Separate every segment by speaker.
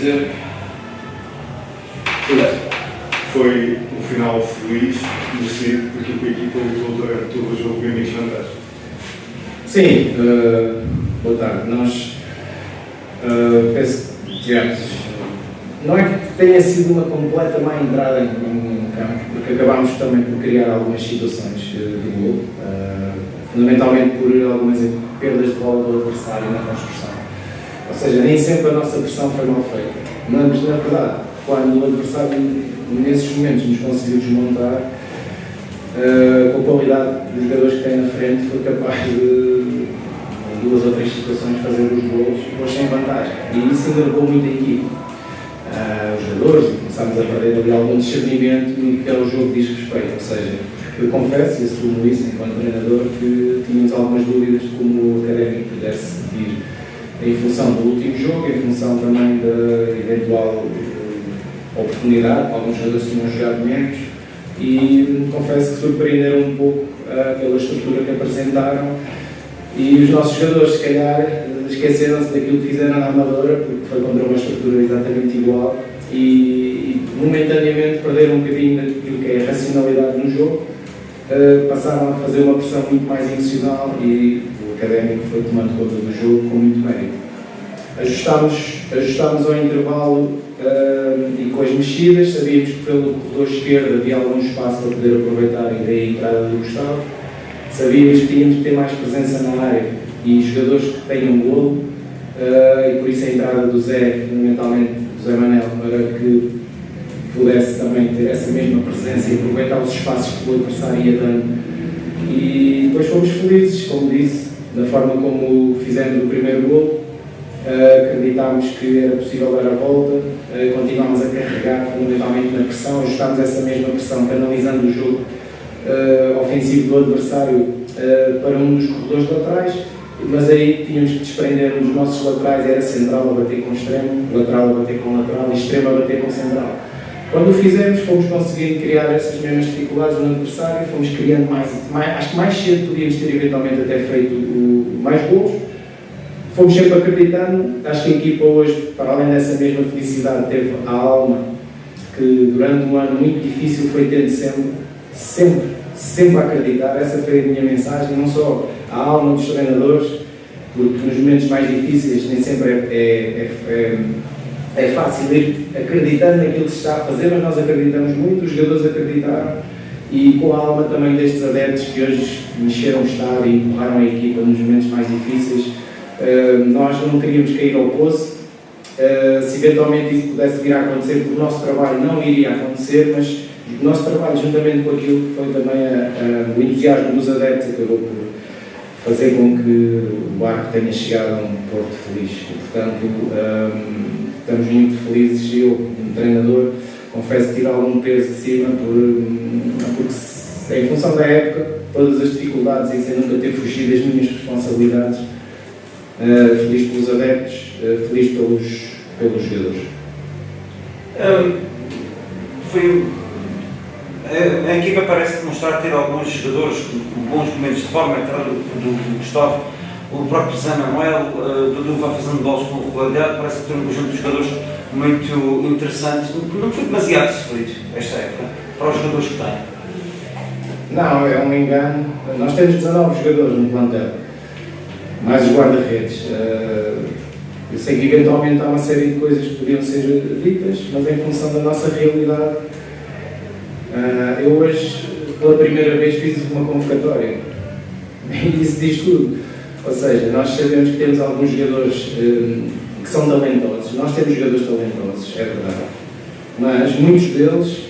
Speaker 1: dizer?
Speaker 2: Foi um final feliz, merecido, porque a equipa lutou durante todo o jogo em desvantagem.
Speaker 3: Sim, boa tarde. Nós penso que tivemos. Não é que tenha sido uma completa má entrada em campo, porque acabámos também por criar algumas situações de golo, fundamentalmente por algumas perdas de bola do adversário na construção. Ou seja, nem sempre a nossa pressão foi mal feita, mas na verdade, quando o adversário nesses momentos nos conseguiu desmontar, com a qualidade dos jogadores que tem na frente, foi capaz de, em 2 ou 3 situações, fazer os golos sem vantagem. E isso enervou muito a equipe. Os jogadores, e começámos a perder ali algum discernimento no que é o jogo diz respeito. Ou seja, eu confesso e assumo isso enquanto treinador que tínhamos algumas dúvidas de como o Académico pudesse vir em função do último jogo, em função também da eventual oportunidade. Alguns jogadores tinham jogado menos e confesso que surpreenderam um pouco pela estrutura que apresentaram, e os nossos jogadores se calhar esqueceram-se daquilo que fizeram na Amadora, porque foi contra uma estrutura exatamente igual, e momentaneamente perderam um bocadinho daquilo que é a racionalidade no jogo, passaram a fazer uma pressão muito mais emocional e o Académico foi tomando conta do jogo com muito mérito. Ajustámos ao intervalo e com as mexidas, sabíamos que pelo corredor esquerdo havia algum espaço para poder aproveitar e daí a entrada do Gustavo. Sabíamos que tínhamos que ter mais presença na área e jogadores que tenham golo, e por isso a entrada do Zé, fundamentalmente do Zé Manel, para que pudesse também ter essa mesma presença e aproveitar os espaços que o adversário ia dando. E depois fomos felizes, como disse, da forma como fizemos o primeiro golo. Acreditámos que era possível dar a volta, continuámos a carregar fundamentalmente na pressão, ajustámos essa mesma pressão, canalizando o jogo ofensivo do adversário para um dos corredores laterais, mas aí tínhamos que desprender um dos nossos laterais, era central a bater com extremo, lateral a bater com lateral e extremo a bater com central. Quando o fizemos, fomos conseguindo criar essas mesmas dificuldades no adversário, fomos criando acho que mais cedo podíamos ter eventualmente até feito mais golos. Fomos sempre acreditando. Acho que a equipa hoje, para além dessa mesma felicidade, teve a alma que durante um ano muito difícil foi tendo sempre a acreditar. Essa foi a minha mensagem, não só a alma dos treinadores, porque nos momentos mais difíceis nem sempre é fácil ir acreditando naquilo que se está a fazer, mas nós acreditamos muito, os jogadores acreditaram, e com a alma também destes adeptos que hoje mexeram o estado e empurraram a equipa nos momentos mais difíceis. Nós não queríamos cair ao poço. Se eventualmente isso pudesse vir a acontecer, porque o nosso trabalho não iria acontecer, mas o nosso trabalho, juntamente com aquilo que foi também o entusiasmo dos adeptos, acabou por fazer com que o barco tenha chegado a um porto feliz. E, portanto, estamos muito felizes. Eu, como treinador, confesso que tive algum peso de cima, porque em função da época, todas as dificuldades e sem nunca ter fugido das minhas responsabilidades. Feliz pelos adeptos, feliz pelos jogadores.
Speaker 4: A equipa parece demonstrar ter alguns jogadores com bons momentos de forma, a entrada do Gustavo, o próprio Zé Manuel, Dudu vai fazendo gols com regularidade, parece ter um conjunto de jogadores muito interessante. Não foi demasiado sofrido esta época para os jogadores que têm?
Speaker 3: Não, é um engano. Nós temos 19 jogadores no plantel, mais os guarda-redes. Eu sei que eventualmente há uma série de coisas que podiam ser ditas, mas em função da nossa realidade, eu hoje, pela primeira vez, fiz uma convocatória. E isso diz tudo. Ou seja, nós sabemos que temos alguns jogadores que são talentosos. Nós temos jogadores talentosos, é verdade. Mas muitos deles,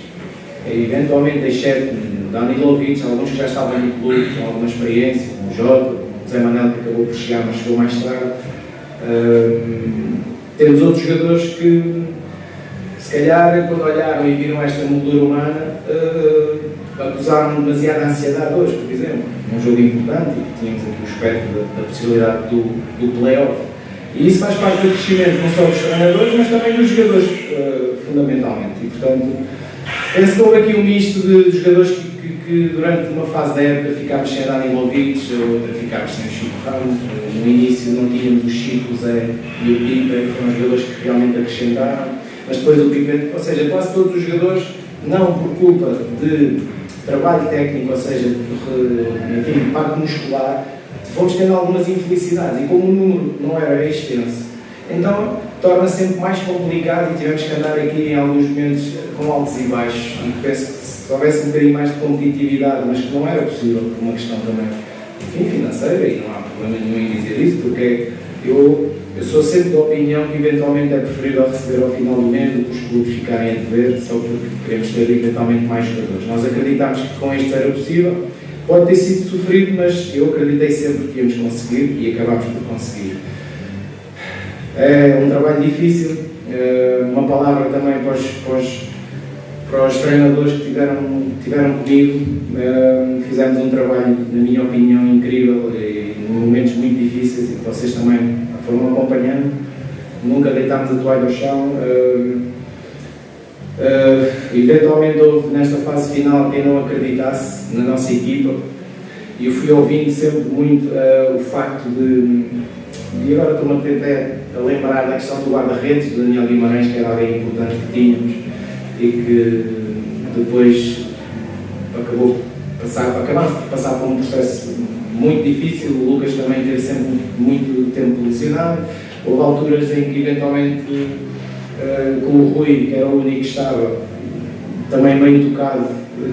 Speaker 3: eventualmente, exceto Danilovic, alguns que já estavam no clube, com alguma experiência, como o Jota, o Zé Manel, que acabou por chegar, mas chegou mais tarde. Temos outros jogadores que, se calhar, quando olharam e viram esta moldura humana, acusaram demasiada ansiedade hoje, por exemplo. Um jogo importante, e tínhamos aqui o espectro da possibilidade do play-off. E isso faz parte do crescimento, não só dos treinadores, mas também dos jogadores, fundamentalmente. E, portanto, penso que houve aqui um misto de jogadores que porque durante uma fase da época ficámos sem Dani Lovic, outra ficámos sem o Chico Ramos. No início não tínhamos o Chico, o Zé e o Pipe, que foram os jogadores que realmente acrescentaram, mas depois o Pipe, ou seja, quase todos os jogadores, não por culpa de trabalho técnico, ou seja, enfim, parte muscular, fomos tendo algumas infelicidades e como o número não era extenso, então torna sempre mais complicado e tivemos que andar aqui em alguns momentos com altos e baixos. E penso que se houvesse um bocadinho mais de competitividade, mas que não era possível por uma questão também, enfim, financeira, e não há problema nenhum em dizer isso, porque eu sou sempre da opinião que eventualmente é preferível receber ao final do mês do que os clubes ficarem a dever, só porque queremos ter eventualmente mais jogadores. Nós acreditámos que com isto era possível, pode ter sido sofrido, mas eu acreditei sempre que íamos conseguir e acabámos por conseguir. É um trabalho difícil, uma palavra também para os treinadores que tiveram comigo. Fizemos um trabalho, na minha opinião, incrível e em momentos muito difíceis e que vocês também foram acompanhando. Nunca deitámos a toalha ao chão. Eventualmente houve nesta fase final quem não acreditasse na nossa equipa e eu fui ouvindo sempre muito o facto e agora estou-me a lembrar da questão do guarda-redes, do Daniel Guimarães, que era alguém importante que tínhamos e que depois acabámos por passar por um processo muito difícil. O Lucas também teve sempre muito tempo lesionado. Houve alturas em que eventualmente com o Rui, que era o único que estava, também bem tocado,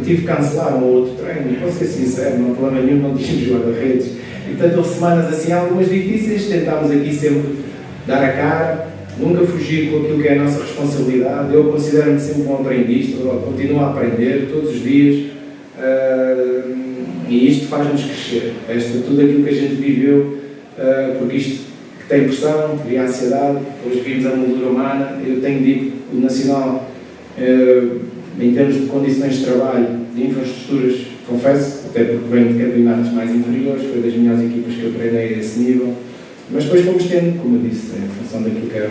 Speaker 3: tive que cancelar um ou outro treino, vou ser sincero, não há problema nenhum, não tínhamos guarda-redes. E portanto houve semanas assim algumas difíceis, tentámos aqui sempre dar a cara, nunca fugir com aquilo que é a nossa responsabilidade. Eu considero-me sempre um aprendiz, continuo a aprender todos os dias e isto faz-nos crescer. Tudo aquilo que a gente viveu, porque isto que tem pressão, cria ansiedade, hoje vimos a moldura humana. Eu tenho dito que o Nacional, em termos de condições de trabalho, de infraestruturas, confesso, até porque venho de campeonatos mais inferiores, foi das melhores equipas que eu treinei a esse nível. Mas depois fomos tendo, como eu disse, em função daquilo que eram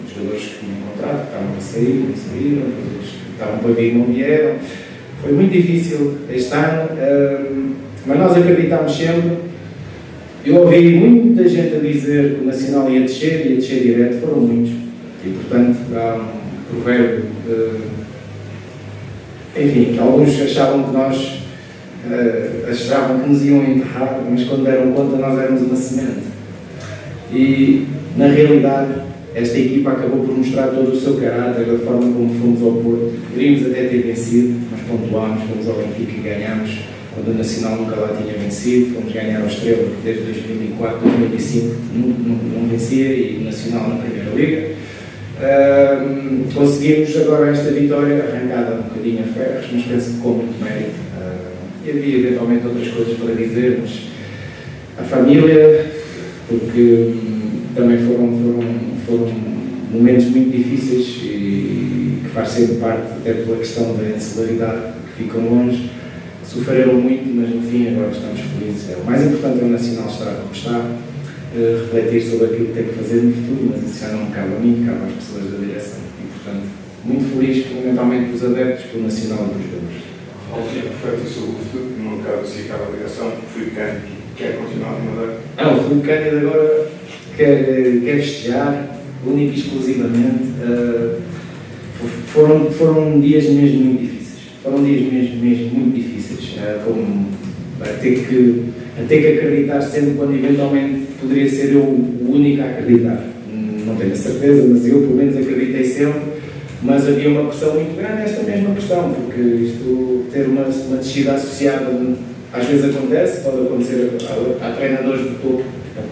Speaker 3: os jogadores que tinham contrato, que estavam para sair, não saíram, os que estavam para vir não vieram. Foi muito difícil este ano, mas nós acreditámos sempre. Eu ouvi muita gente a dizer que o Nacional ia descer direto, foram muitos. E portanto há um provérbio, enfim, alguns achavam que nós achavam que nos iam enterrar, mas quando deram conta nós éramos uma semente. E, na realidade, esta equipa acabou por mostrar todo o seu caráter, da forma como fomos ao Porto. Poderíamos até ter vencido, mas pontuámos, fomos ao Benfica e ganhámos, quando o Nacional nunca lá tinha vencido. Fomos ganhar ao Estrela, que desde 2004, 2005 não vencia, e o Nacional na Primeira Liga. Conseguimos agora esta vitória, arrancada um bocadinho a ferros, mas penso que com muito mérito. E havia eventualmente outras coisas para dizer, mas a família, porque também foram momentos muito difíceis e que faz sempre parte, até pela questão da insularidade, que ficam longe, sofreram muito, mas no fim agora estamos felizes. O mais importante é o Nacional estar como está, refletir sobre aquilo que tem que fazer no futuro, mas isso já não me cabe a mim, cabe às pessoas da direção. E portanto, muito feliz, fundamentalmente pelos adeptos, pelo Nacional e pelos jogadores.
Speaker 2: Ao fim, refletir sobre o futuro, no caso de ficar a direção, fui quem quer continuar a mandar.
Speaker 3: O Filipe Cândido agora quer festejar, única e exclusivamente. Foram dias mesmo muito difíceis. Foram dias mesmo muito difíceis. Como a ter que acreditar sempre quando eventualmente poderia ser eu o único a acreditar. Não tenho a certeza, mas eu pelo menos acreditei sempre. Mas havia uma pressão muito grande, esta mesma pressão, porque isto, ter uma descida associada, às vezes acontece, pode acontecer a treinadores de topo,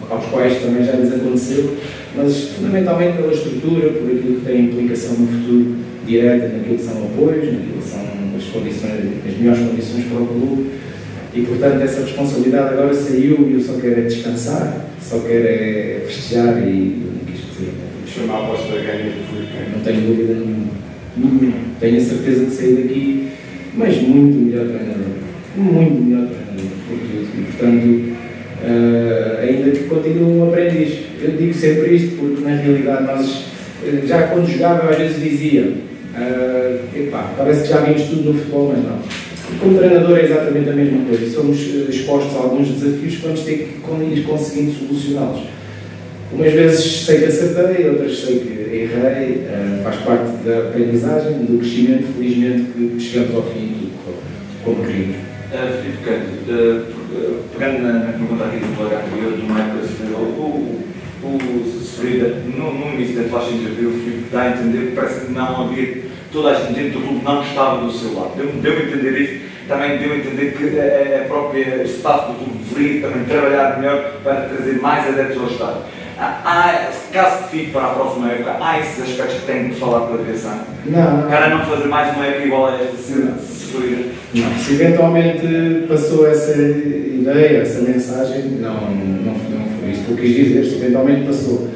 Speaker 3: aos quais também já lhes aconteceu, mas fundamentalmente pela estrutura, por aquilo que tem implicação no futuro direta, naquilo que são apoios, naquilo que são as melhores condições para o clube, e portanto essa responsabilidade agora saiu e eu só quero é descansar, só quero é festejar e não quis fazer.
Speaker 2: Chamar a aposta da ganha do Filipe.
Speaker 3: Não tenho dúvida nenhuma. Tenho a certeza que saí daqui, mas muito melhor treinador. Muito melhor treinador, por tudo. E portanto, ainda que continue um aprendiz. Eu digo sempre isto porque na realidade nós, já quando jogava, às vezes dizia, parece que já vimos tudo no futebol, mas não. Como treinador é exatamente a mesma coisa. Somos expostos a alguns desafios que vamos ter que ir conseguindo solucioná-los. Umas vezes sei que acertei, outras sei que errei, faz parte da aprendizagem, do crescimento, felizmente que chegamos ao fim de tudo como queríamos.
Speaker 1: Filipe Cândido, pegando na pergunta aqui do colega anterior, do Michael, o Seferida, no início da flash interview, o Filipe dá a entender que parece que não havia, toda a gente dentro do clube não estava do seu lado. Deu a entender isso, também deu a entender que a própria staff do clube deveria também trabalhar melhor para trazer mais adeptos ao estádio. Caso que fique para a próxima época, há esses aspectos que têm de falar com a direção?
Speaker 3: Não.
Speaker 1: Para não fazer mais uma época igual a esta, se
Speaker 3: se eventualmente passou essa ideia, essa mensagem, não foi isso que eu quis dizer, se eventualmente passou.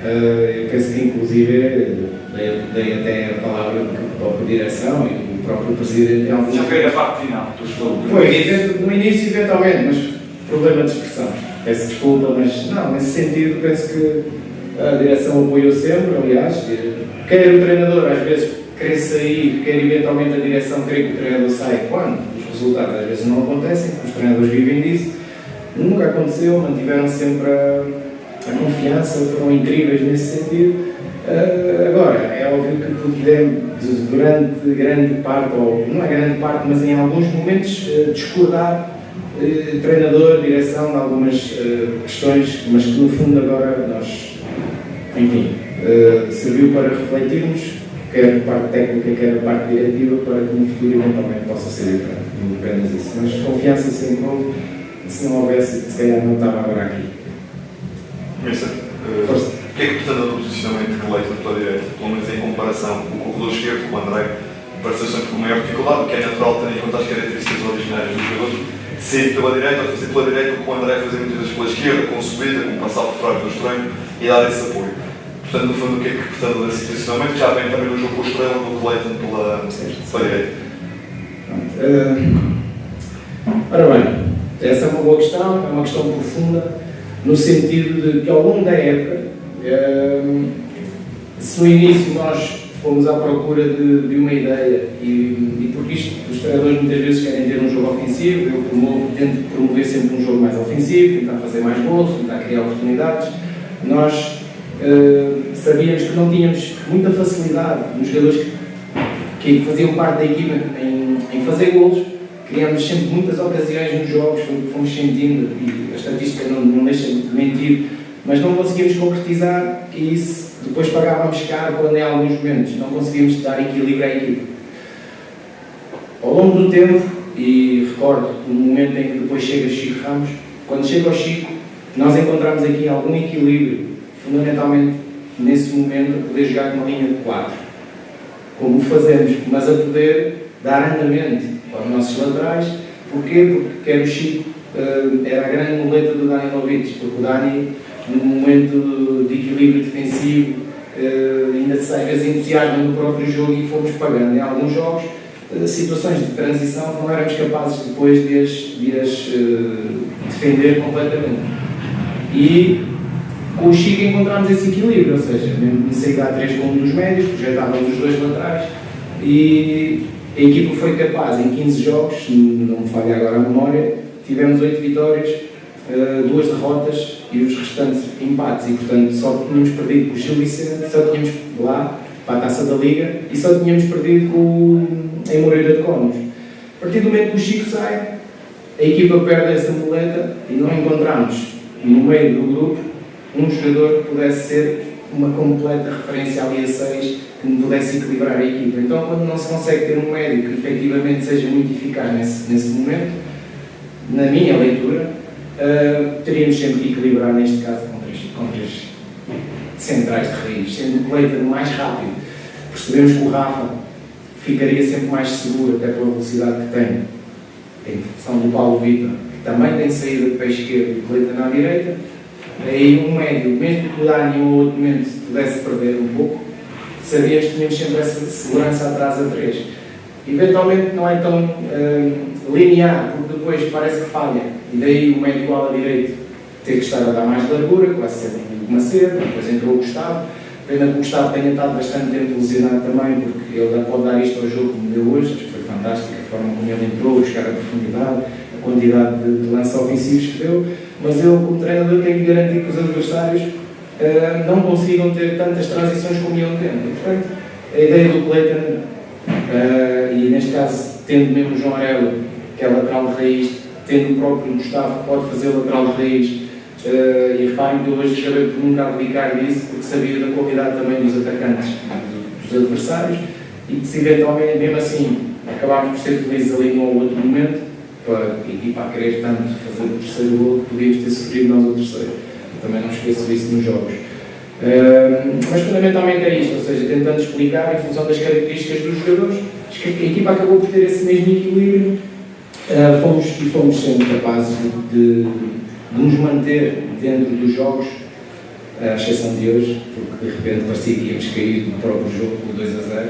Speaker 3: Eu penso que inclusive dei até a palavra para a direção e o próprio presidente.
Speaker 1: Já foi a parte final, tu estou.
Speaker 3: Pois, no início eventualmente, mas problema de expressão. Peço desculpa, mas não, nesse sentido penso que a direção apoiou sempre, aliás, quer o treinador às vezes querer sair, quer eventualmente a direção querer que o treinador saia quando os resultados às vezes não acontecem, os treinadores vivem disso, nunca aconteceu, mantiveram sempre a confiança, foram incríveis nesse sentido. Agora, é óbvio que podemos, durante grande parte, ou não é grande parte, mas em alguns momentos, discordar treinador, direção, de algumas questões, mas que no fundo agora nós, enfim, serviu para refletirmos, quer a parte técnica, quer a parte diretiva, para que no futuro eventualmente possa ser diferente, não apenas isso. Mas confiança sempre houve, se não houvesse, se calhar não estava agora aqui.
Speaker 5: Mister, o que é que pretende do posicionamento de Cleiton pela direita, pelo menos em comparação com o corredor esquerdo, com o André, parece sempre com maior dificuldade, o que é natural tendo em conta as características originárias dos jogadores, sair pela direita, ou fazer pela direita, com o André fazer muitas vezes pela esquerda, com subida, com passar por trás do estranho e dar esse apoio. Portanto, no fundo, o que é que pretende desse posicionamento, que já vem também no jogo com o Estrela, do Cleiton pela direita?
Speaker 3: Ora bem, essa é uma boa questão, é uma questão profunda, no sentido de que ao longo da época, se no início nós fomos à procura de uma ideia e porque isto, os treinadores muitas vezes querem ter um jogo ofensivo, eu tento promover sempre um jogo mais ofensivo, tentar fazer mais gols, tentar criar oportunidades, nós sabíamos que não tínhamos muita facilidade nos jogadores que faziam parte da equipa em fazer gols, criámos sempre muitas ocasiões nos jogos, fomos sentindo, e a estatística não deixa de mentir, mas não conseguimos concretizar e isso depois pagávamos caro quando em alguns momentos não conseguimos dar equilíbrio à equipa. Ao longo do tempo, e recordo o momento em que depois chega Chico Ramos, quando chega o Chico, nós encontramos aqui algum equilíbrio, fundamentalmente nesse momento a poder jogar com uma linha de 4, como o fazemos, mas a poder dar andamento aos nossos laterais. Porquê? Porque quer o Chico era a grande muleta do Danilovic, porque o Dani, num momento de equilíbrio defensivo, ainda se às vezes entusiasma no próprio jogo e fomos pagando em alguns jogos situações de transição que não éramos capazes depois de as defender completamente. E com o Chico encontramos esse equilíbrio, ou seja, mesmo sair a 3 com um dos médios, projetávamos os dois laterais e a equipa foi capaz, em 15 jogos, não me falha agora a memória, tivemos 8 vitórias, 2 derrotas e os restantes empates, e portanto só tínhamos perdido com o Gil Vicente, só tínhamos lá para a Taça da Liga e só tínhamos perdido em Moreira de Cónegos. A partir do momento que o Chico sai, a equipa perde essa muleta e não encontramos no meio do grupo um jogador que pudesse ser uma completa referência ali a 6, que me pudesse equilibrar a equipa. Então, quando não se consegue ter um médio que efetivamente seja muito eficaz nesse momento, na minha leitura, teríamos sempre que equilibrar, neste caso, com três centrais de raiz, sendo o Cleiton mais rápido. Percebemos que o Rafa ficaria sempre mais seguro, até pela velocidade que tem, em função do Paulo Vitor, que também tem saída de pé esquerdo e o Cleiton à direita. Aí um médio, mesmo que o Dani em um outro momento pudesse perder um pouco, sabíamos que tínhamos sempre essa segurança atrás a 3. Eventualmente não é tão linear, porque depois parece que falha, e daí o médio igual à direita ter que estar a dar mais largura, que vai ser o Macedo, depois entrou o Gustavo. Pena que o Gustavo tenha estado bastante tempo lesionado também, porque ele pode dar isto ao jogo como deu hoje, acho que foi fantástico. fantástica, a forma como ele entrou, buscar a profundidade, a quantidade de lances ofensivos que deu, mas eu, como treinador, tenho que garantir que os adversários não consigam ter tantas transições como ele tem. Portanto, a ideia do Cleiton, e neste caso, tendo mesmo o João Aurélio, que é lateral de raiz, tendo o próprio Gustavo, que pode fazer lateral de raiz, e reparem que eu hoje acabei por nunca abdicar disso, porque sabia da qualidade também dos atacantes, dos adversários, e que se eventualmente, mesmo assim, acabámos por ser felizes ali num ou outro momento, para a equipa a querer tanto fazer o terceiro gol, que podíamos ter sofrido nós o terceiro. Eu também não esqueço isso nos jogos. Mas fundamentalmente é isto, ou seja, tentando explicar em função das características dos jogadores, acho que a equipa acabou por ter esse mesmo equilíbrio, fomos sendo capazes de nos manter dentro dos jogos, à exceção de hoje, porque de repente parecia que íamos cair no próprio jogo, por 2-0,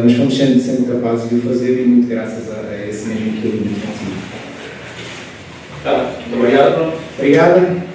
Speaker 3: mas fomos sempre capazes de o fazer e muito graças a esse mesmo equilíbrio defensivo.
Speaker 1: Tá, obrigado.
Speaker 3: Obrigado.